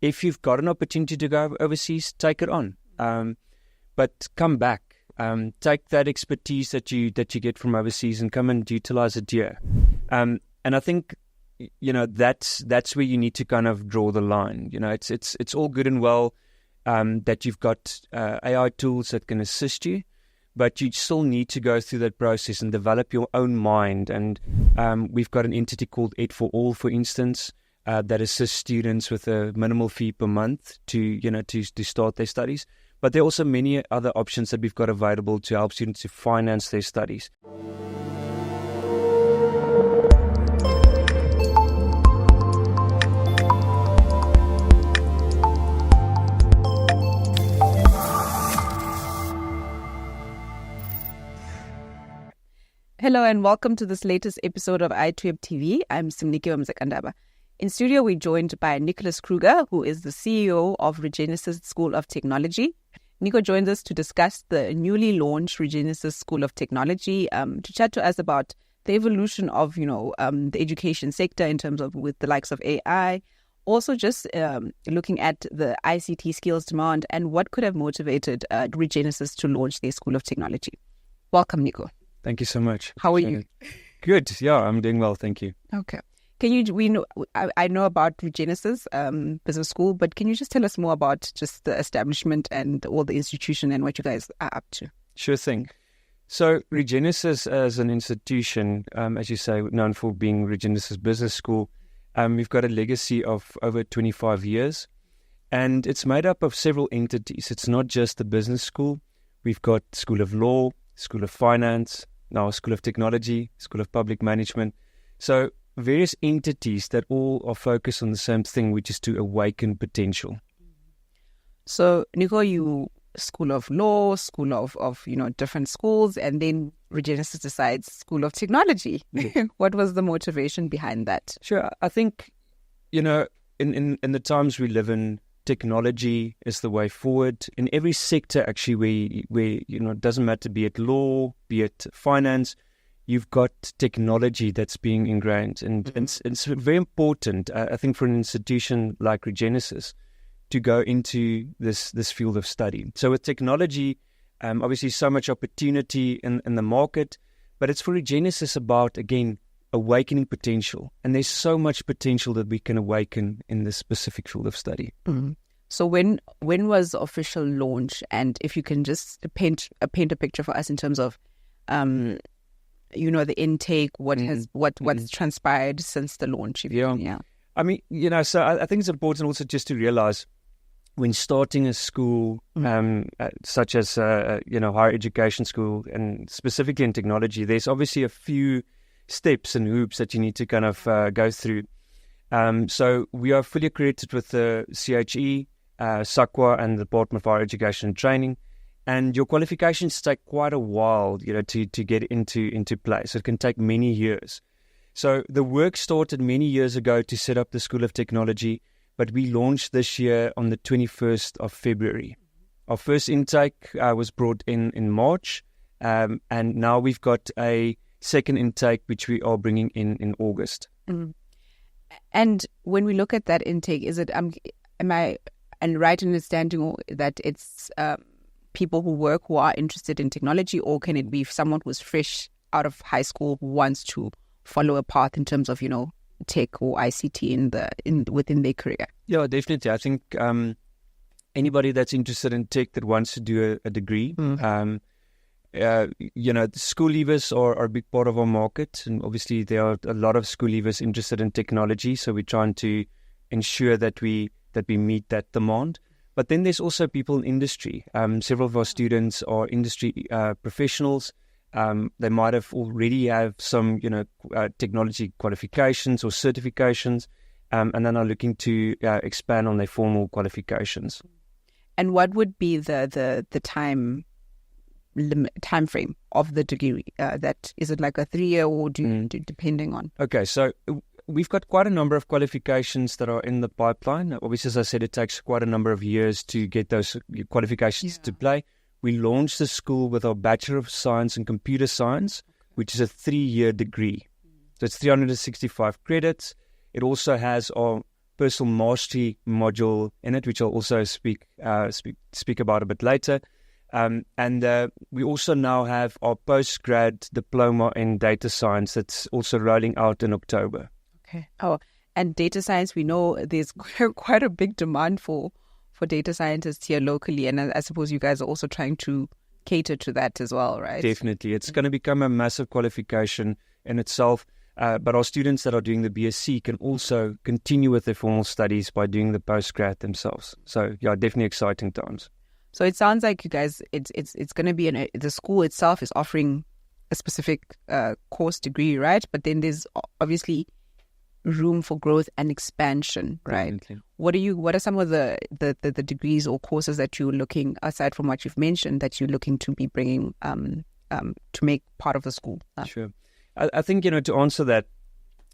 if you've got an opportunity to go overseas, take it on. But come back. Take that expertise that you get from overseas and come and utilize it here. And I think, that's where you need to kind of draw the line. It's all good and well that you've got AI tools that can assist you, but you still need to go through that process and develop your own mind. And we've got an entity called Ed for All, for instance, that assists students with a minimal fee per month to start their studies. But there are also many other options that we've got available to help students to finance their studies. Hello and welcome to this latest episode of ITWeb TV. I'm Simnikiwe Mzekandaba. In studio, we're joined by Nicolaas Kruger, who is the CEO of Regenesys School of Technology. Nico joins us to discuss the newly launched Regenesys School of Technology, to chat to us about the evolution of, the education sector in terms of with the likes of AI. Also just looking at the ICT skills demand and what could have motivated Regenesys to launch their School of Technology. Welcome, Nico. Thank you so much. How are you? Good. Yeah, I'm doing well. Thank you. Okay. I know about Regenesys Business School, but can you just tell us more about just the establishment and all the institution and what you guys are up to? Sure thing. So Regenesys as an institution, as you say, known for being Regenesys Business School, we've got a legacy of over 25 years, and it's made up of several entities. It's not just the business school. We've got School of Law, School of Finance, now School of Technology, School of Public Management. So various entities that all are focused on the same thing, which is to awaken potential. So, Nico, you School of Law, School of different schools, and then Regenesys decides School of Technology. Yeah. What was the motivation behind that? Sure. I think, in the times we live in, technology is the way forward in every sector, actually, where it doesn't matter, be it law, be it finance, you've got technology that's being ingrained. And it's very important, I think, for an institution like Regenesys to go into this field of study. So with technology, obviously so much opportunity in the market, but it's for Regenesys about, again, awakening potential. And there's so much potential that we can awaken in this specific field of study. Mm-hmm. So when was the official launch? And if you can just paint a picture for us in terms of, the intake, what's transpired since the launch. Yeah. I mean, so I think it's important also just to realize when starting a school, such as, higher education school, and specifically in technology, there's obviously a few steps and hoops that you need to kind of go through. So we are fully accredited with the CHE, SAQA, and the Department of Higher Education and Training. And your qualifications take quite a while, to get into place. So it can take many years. So the work started many years ago to set up the School of Technology, but we launched this year on the 21st of February. Our first intake was brought in March, and now we've got a second intake, which we are bringing in August. Mm-hmm. And when we look at that intake, is it, am I right in understanding that it's people who are interested in technology, or can it be someone who's fresh out of high school who wants to follow a path in terms of, tech or ICT within their career? Yeah, definitely. I think anybody that's interested in tech that wants to do a degree, the school leavers are a big part of our market, and obviously there are a lot of school leavers interested in technology, so we're trying to ensure that we meet that demand. But then there's also people in industry. Several of our students are industry professionals. They might have already have some, technology qualifications or certifications, and then are looking to expand on their formal qualifications. And what would be the time frame of the degree? That is it like a 3-year or depending on? Okay, so we've got quite a number of qualifications that are in the pipeline. Obviously, as I said, it takes quite a number of years to get those qualifications to play. We launched the school with our Bachelor of Science in Computer Science, which is a 3-year degree. So it's 365 credits. It also has our personal mastery module in it, which I'll also speak about a bit later. And we also now have our postgrad diploma in data science that's also rolling out in October. Okay. Oh, and data science, we know there's quite a big demand for data scientists here locally. And I suppose you guys are also trying to cater to that as well, right? Definitely. It's going to become a massive qualification in itself. But our students that are doing the BSc can also continue with their formal studies by doing the postgrad themselves. So, yeah, definitely exciting times. So it sounds like you guys, it's going to be, the school itself is offering a specific course degree, right? But then there's obviously room for growth and expansion, right? Definitely. What are some of the degrees or courses that you're looking, aside from what you've mentioned, that you're looking to be bringing to make part of the school? Sure. I think, to answer that,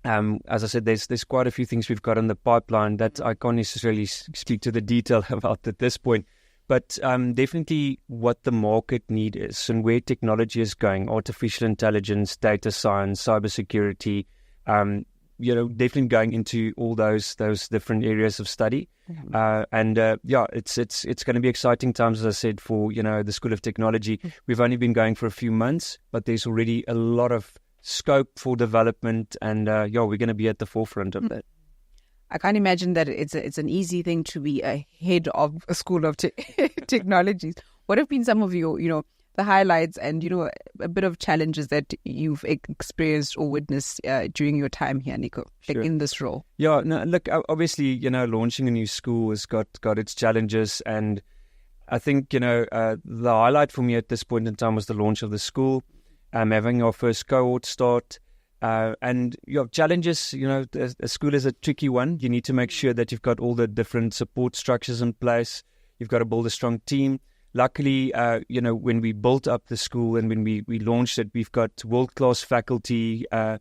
as I said, there's quite a few things we've got in the pipeline that I can't necessarily speak to the detail about at this point. But definitely what the market need is and where technology is going, artificial intelligence, data science, cybersecurity, definitely going into all those different areas of study. It's going to be exciting times, as I said, for, the School of Technology. We've only been going for a few months, but there's already a lot of scope for development, and we're going to be at the forefront of that. I can't imagine that it's an easy thing to be ahead of a School of Technologies. What have been some of your, the highlights and, a bit of challenges that you've experienced or witnessed during your time here, Nico, Sure. in this role? Yeah, no, look, obviously, launching a new school has got its challenges. And I think, the highlight for me at this point in time was the launch of the school, having our first cohort start. And your challenges, a school is a tricky one. You need to make sure that you've got all the different support structures in place. You've got to build a strong team. Luckily, when we built up the school and when we launched it, we've got world-class faculty. At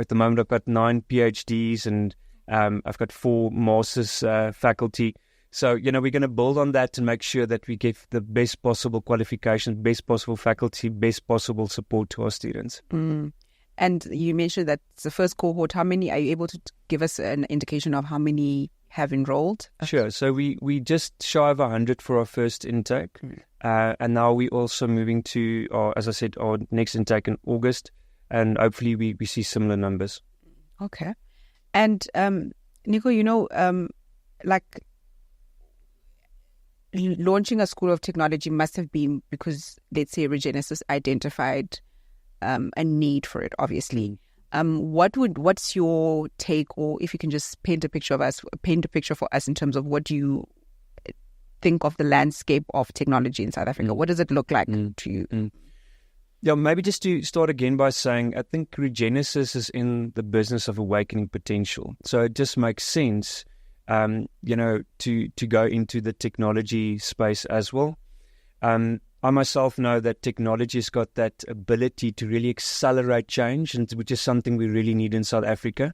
the moment, I've got 9 PhDs and I've got 4 master's faculty. So, we're going to build on that and make sure that we give the best possible qualifications, best possible faculty, best possible support to our students. And you mentioned that it's the first cohort. How many are you able to give us an indication of how many have enrolled? Sure. So we just shy of 100 for our first intake. And now we're also moving to, as I said, our next intake in August. And hopefully we see similar numbers. Okay. And Nico, like launching a School of Technology must have been because, let's say, Regenesys identified a need for it, obviously. What's your take, or if you can just paint a picture for us in terms of what do you think of the landscape of technology in South Africa? What does it look like to you? Yeah, maybe just to start again by saying, I think Regenesys is in the business of awakening potential. So it just makes sense, to go into the technology space as well. I myself know that technology has got that ability to really accelerate change, and which is something we really need in South Africa.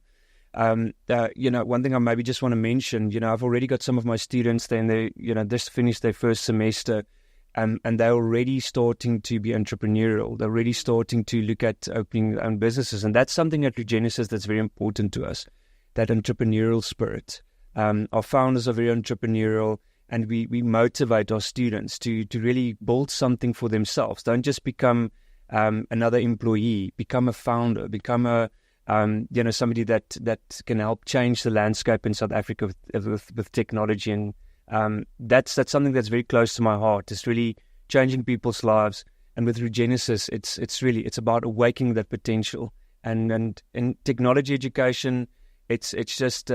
One thing I maybe just want to mention, I've already got some of my students there, and they, just finished their first semester, and they're already starting to be entrepreneurial. They're already starting to look at opening their own businesses, and that's something at Regenesys that's very important to us, that entrepreneurial spirit. Our founders are very entrepreneurial. And we motivate our students to really build something for themselves. Don't just become another employee. Become a founder. Become somebody that can help change the landscape in South Africa with technology. And that's something that's very close to my heart. It's really changing people's lives. And with Regenesys, it's about awakening that potential. And in technology education, it's just.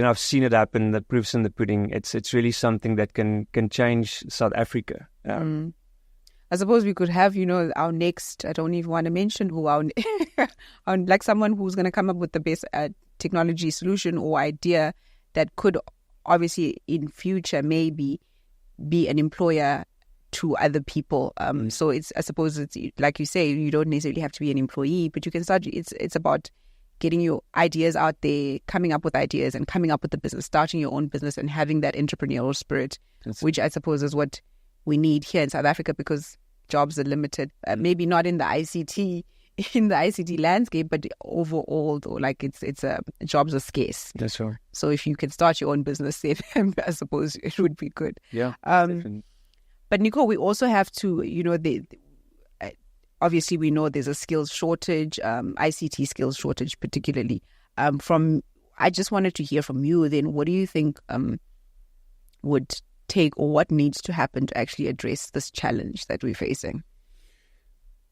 I've seen it happen. The proof's in the pudding. It's really something that can change South Africa. I suppose we could have, our next. I don't even want to mention who our like someone who's going to come up with the best technology solution or idea that could obviously in future maybe be an employer to other people. So I suppose it's like you say, you don't necessarily have to be an employee, but you can start. It's about getting your ideas out there, coming up with ideas and coming up with the business, starting your own business and having that entrepreneurial spirit, which I suppose is what we need here in South Africa because jobs are limited. Maybe not in the ICT in the ICT landscape, but overall, though, like jobs are scarce. That's right. So if you can start your own business, then I suppose it would be good. Yeah. But Nico, we also have to, obviously we know there's a skills shortage, ICT skills shortage particularly. I just wanted to hear from you then, what do you think would take, or what needs to happen to actually address this challenge that we're facing?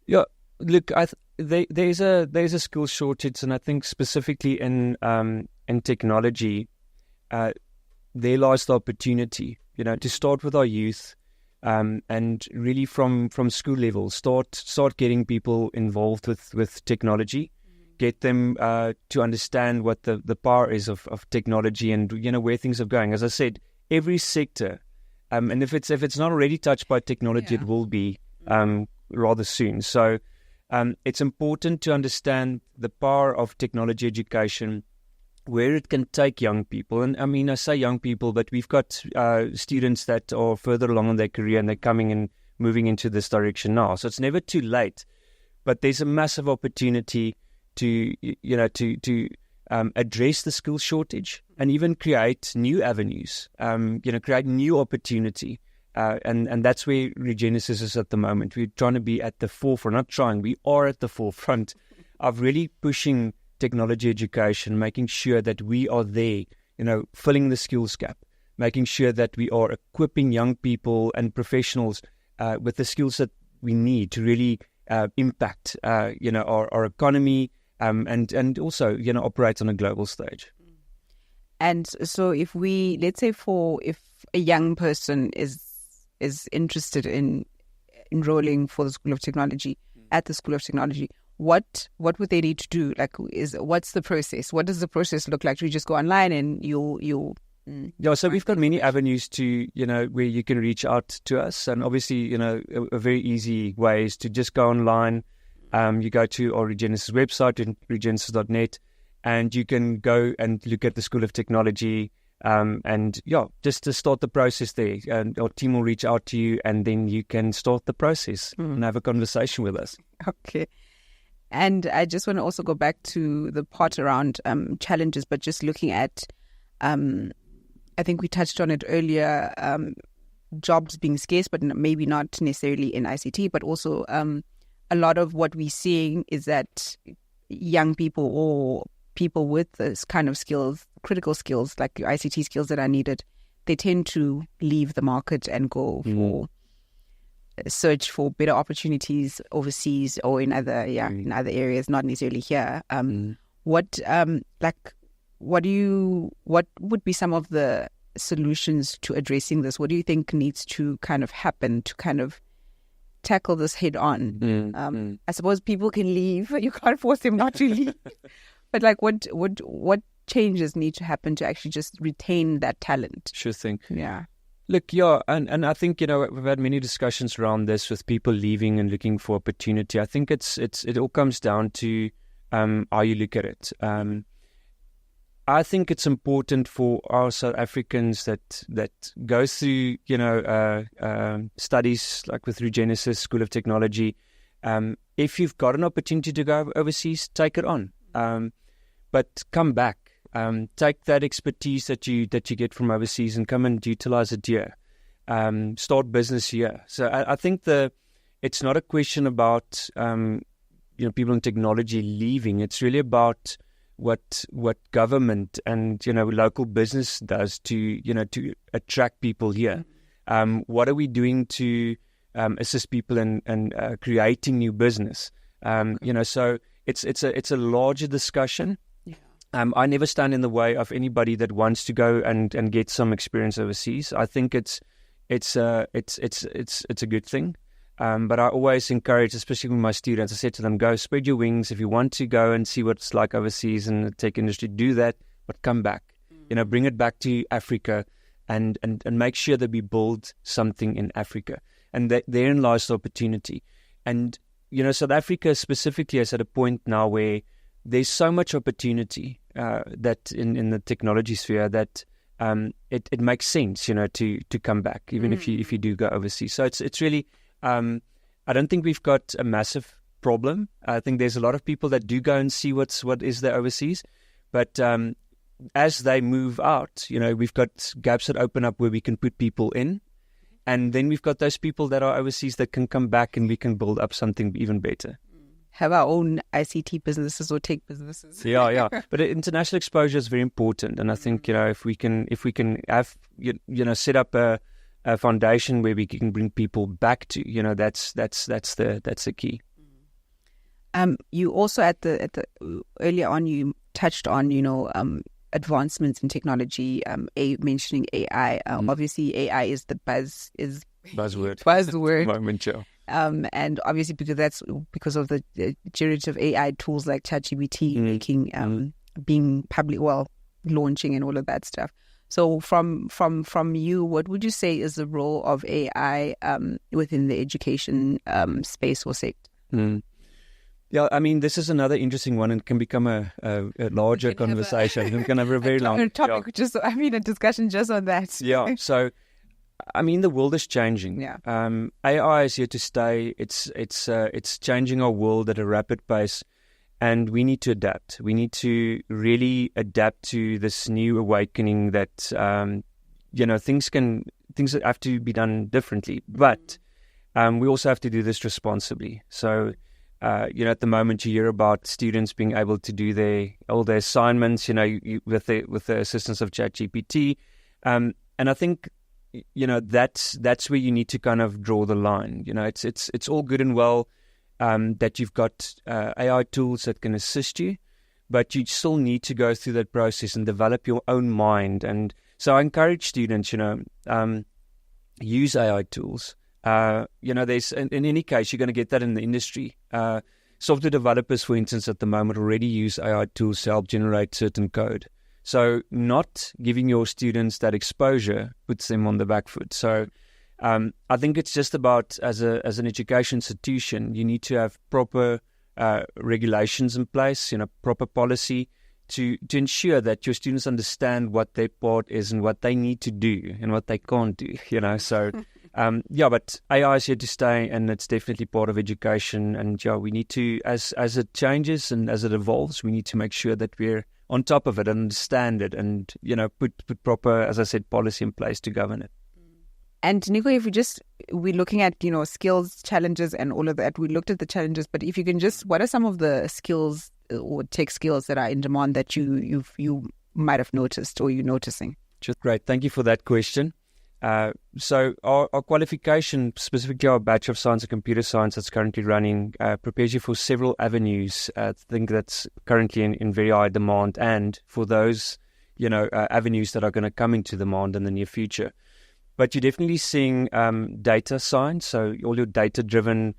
Yeah, look, there's a skills shortage, and I think specifically in technology, there lies the opportunity, to start with our youth, and really from school level, start getting people involved with technology, get them to understand what the power is of technology, and where things are going. As I said, every sector, and if it's not already touched by technology, it will be rather soon. So it's important to understand the power of technology education, where it can take young people. And I mean, I say young people, but we've got students that are further along in their career, and they're coming and moving into this direction now. So it's never too late, but there's a massive opportunity to address the skills shortage and even create new avenues, create new opportunity. And that's where Regenesys is at the moment. We're trying to be at the forefront, we are at the forefront of really pushing technology education, making sure that we are there, filling the skills gap, making sure that we are equipping young people and professionals with the skills that we need to really impact, our economy, and also, operate on a global stage. And so if if a young person is interested in enrolling for the School of Technology, at the School of Technology, what would they need to do? Like, what's the process? What does the process look like? Do you just go online and Yeah, so we've got many avenues to, where you can reach out to us. And obviously, a very easy way is to just go online. You go to our Regenesys website, regenesys.net, and you can go and look at the School of Technology. Just to start the process there, and our team will reach out to you, and then you can start the process and have a conversation with us. Okay. And I just want to also go back to the part around challenges, but just looking at, I think we touched on it earlier, jobs being scarce, but maybe not necessarily in ICT, but also a lot of what we're seeing is that young people or people with this kind of skills, critical skills like ICT skills that are needed, they tend to leave the market and go for search for better opportunities overseas or in other areas, not necessarily here. What would be some of the solutions to addressing this? What do you think needs to kind of happen to kind of tackle this head on? I suppose people can leave. You can't force them not to leave. But like, what changes need to happen to actually just retain that talent? Sure thing. Yeah. Look, yeah, and I think, we've had many discussions around this with people leaving and looking for opportunity. I think it all comes down to how you look at it. I think it's important for our South Africans that go through, studies like with Regenesys School of Technology. If you've got an opportunity to go overseas, take it on. But come back. Take that expertise that you get from overseas and come and utilize it here. Start business here. So I think it's not a question about people in technology leaving. It's really about what government and local business does to attract people here. What are we doing to assist people in creating new business? So it's a larger discussion. I never stand in the way of anybody that wants to go and get some experience overseas. I think it's a good thing. But I always encourage, especially with my students, I said to them, go spread your wings. If you want to go and see what it's like overseas in the tech industry, do that, but come back. Bring it back to Africa and make sure that we build something in Africa. And therein lies the opportunity. And, South Africa specifically is at a point now where there's so much opportunity that in the technology sphere that it makes sense, to come back, even if you do go overseas. So it's really, I don't think we've got a massive problem. I think there's a lot of people that do go and see what is there overseas, but as they move out, we've got gaps that open up where we can put people in, and then we've got those people that are overseas that can come back and we can build up something even better. Have our own ICT businesses or tech businesses. Yeah. But international exposure is very important, and I think if we can have set up a foundation where we can bring people back to, that's the key. You also at the earlier on you touched on advancements in technology, mentioning AI. Obviously, AI is the buzzword. Moment, yeah. And obviously because of the generative AI tools like ChatGPT making being launching and all of that stuff. So from you, what would you say is the role of AI within the education space or sector? Yeah, I mean, this is another interesting one and can become a larger conversation. We can have a very long topic. Yeah. A discussion just on that. Yeah. So, I mean, the world is changing. Yeah. AI is here to stay. It's changing our world at a rapid pace, and we need to adapt. We need to really adapt to this new awakening that things have to be done differently. But we also have to do this responsibly. So. At the moment you hear about students being able to do all their assignments, with the assistance of ChatGPT, and I think, that's where you need to kind of draw the line. It's all good and well that you've got AI tools that can assist you, but you still need to go through that process and develop your own mind. And so I encourage students, use AI tools. There's in any case, you're going to get that in the industry. Software developers, for instance, at the moment already use AI tools to help generate certain code. So not giving your students that exposure puts them on the back foot. So I think it's just about, as an education institution, you need to have proper regulations in place, proper policy to ensure that your students understand what their part is and what they need to do and what they can't do, So, but AI is here to stay, and it's definitely part of education. And we need to, as it changes and as it evolves, we need to make sure that we're on top of it and understand it, and put proper, as I said, policy in place to govern it. And Nico, if we're looking at skills, challenges, and all of that, we looked at the challenges. But if you can what are some of the skills or tech skills that are in demand that you might have noticed or you're noticing? Great, thank you for that question. So our qualification, specifically our Bachelor of Science in Computer Science that's currently running, prepares you for several avenues. I think that's currently in very high demand, and for those avenues that are going to come into demand in the near future. But you're definitely seeing data science, so all your data-driven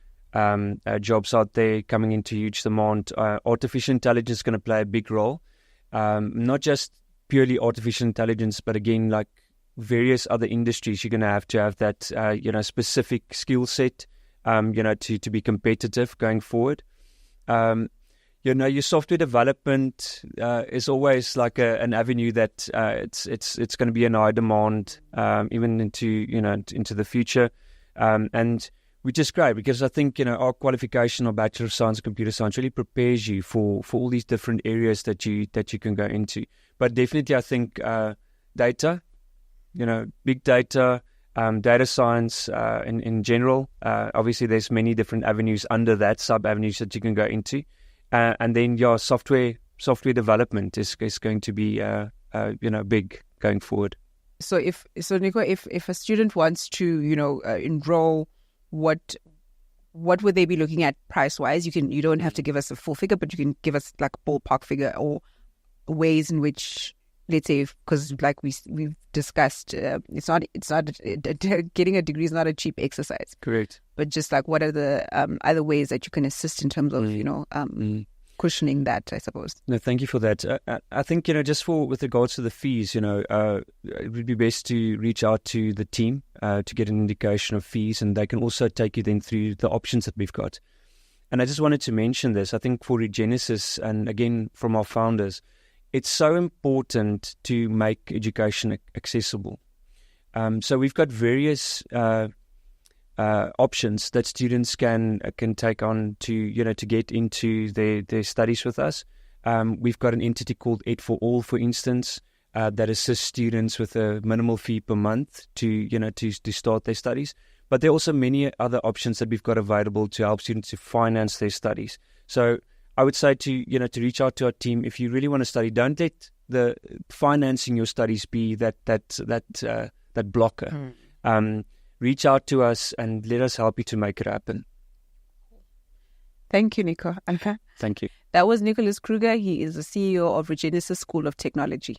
jobs out there coming into huge demand. Artificial intelligence is going to play a big role, not just purely artificial intelligence, but again, like various other industries, you're going to have that specific skill set to be competitive going forward. Your software development is always like an avenue that it's going to be in high demand even into the future, and which is great because I think our qualification, our Bachelor of Science in Computer Science, really prepares you for all these different areas that you can go into. But definitely, I think data, big data, data science in general. Obviously, there's many different avenues under that, sub-avenues that you can go into. And then your software development is going to be big going forward. So Nico, if a student wants to enroll, what would they be looking at price wise? You don't have to give us a full figure, but you can give us like a ballpark figure or ways in which, let's say, because like we've discussed, it's not getting a degree is not a cheap exercise. Correct. But just like what are the other ways that you can assist in terms of cushioning that, I suppose. No, thank you for that. I think just with regards to the fees, it would be best to reach out to the team to get an indication of fees, and they can also take you then through the options that we've got. And I just wanted to mention this. I think for Regenesys, and again from our founders, it's so important to make education accessible. So we've got various options that students can take on to get into their studies with us. We've got an entity called Ed for All, for instance, that assists students with a minimal fee per month to start their studies. But there are also many other options that we've got available to help students to finance their studies. So I would say to reach out to our team if you really want to study. Don't let the financing your studies be that blocker. Reach out to us and let us help you to make it happen. Thank you, Nico. Thank you. That was Nicolaas Kruger. He is the CEO of Regenesys School of Technology.